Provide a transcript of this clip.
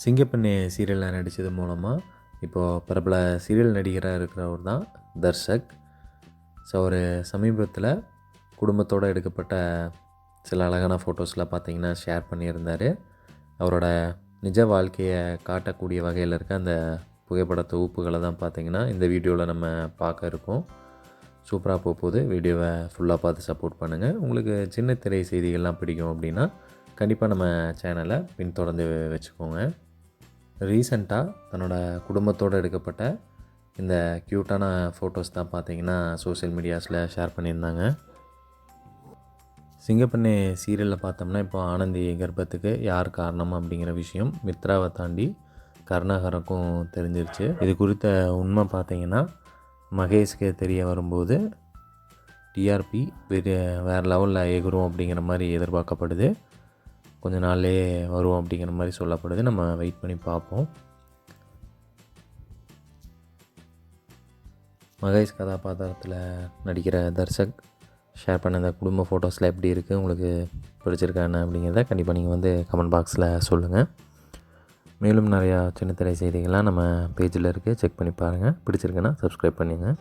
சிங்கப்பெண்ணே சீரியலில் நடித்தது மூலமாக இப்போது பிரபல சீரியல் நடிகராக இருக்கிறவர் தான் தர்ஷக். ஸோ அவர் சமீபத்தில் குடும்பத்தோடு எடுக்கப்பட்ட சில அழகான ஃபோட்டோஸ்லாம் பார்த்திங்கன்னா ஷேர் பண்ணியிருந்தார். அவரோட நிஜ வாழ்க்கையை காட்டக்கூடிய வகையில் இருக்க அந்த புகைப்பட தொகுப்புகளை தான் பார்த்திங்கன்னா இந்த வீடியோவில் நம்ம பார்க்க இருக்கோம். சூப்பராக போகுது. வீடியோவை ஃபுல்லாக பார்த்து சப்போர்ட் பண்ணுங்கள். உங்களுக்கு சின்ன திரை செய்திகள்லாம் பிடிக்கும் அப்படின்னா கண்டிப்பாக நம்ம சேனலை பின்தொடர்ந்து வச்சுக்கோங்க. ரீசெண்டாக தன்னோட குடும்பத்தோடு எடுக்கப்பட்ட இந்த க்யூட்டான ஃபோட்டோஸ் தான் பார்த்திங்கன்னா சோஷியல் மீடியாஸில் ஷேர் பண்ணியிருந்தாங்க. சிங்கப்பெண்ணே சீரியலில் பார்த்தோம்னா இப்போ ஆனந்தி கர்ப்பத்துக்கு யார் காரணம் அப்படிங்கிற விஷயம் மித்ராவை தாண்டி கருணாகருக்கும் தெரிஞ்சிருச்சு. இது குறித்த உண்மை பார்த்திங்கன்னா மகேஷ்க்கு தெரிய வரும்போது டிஆர்பி வேறு லெவலில் எகுரும் அப்படிங்கிற மாதிரி எதிர்பார்க்கப்படுது. கொஞ்ச நாள்லேயே வரும் அப்படிங்கிற மாதிரி சொல்லப்படுது. நம்ம வெயிட் பண்ணி பார்ப்போம். மகேஷ் கதாபாத்திரத்தில் நடிக்கிற தர்ஷக் ஷேர் பண்ண இந்த குடும்ப ஃபோட்டோஸில் எப்படி இருக்குது, உங்களுக்கு பிடிச்சிருக்கா என்ன அப்படிங்கிறத கண்டிப்பாக நீங்கள் வந்து கமெண்ட் பாக்ஸில் சொல்லுங்கள். மேலும் நிறையா சின்ன திரை செய்திகள்லாம் நம்ம பேஜில் இருக்குது, செக் பண்ணி பாருங்கள். பிடிச்சிருக்குன்னா சப்ஸ்கிரைப் பண்ணுங்கள்.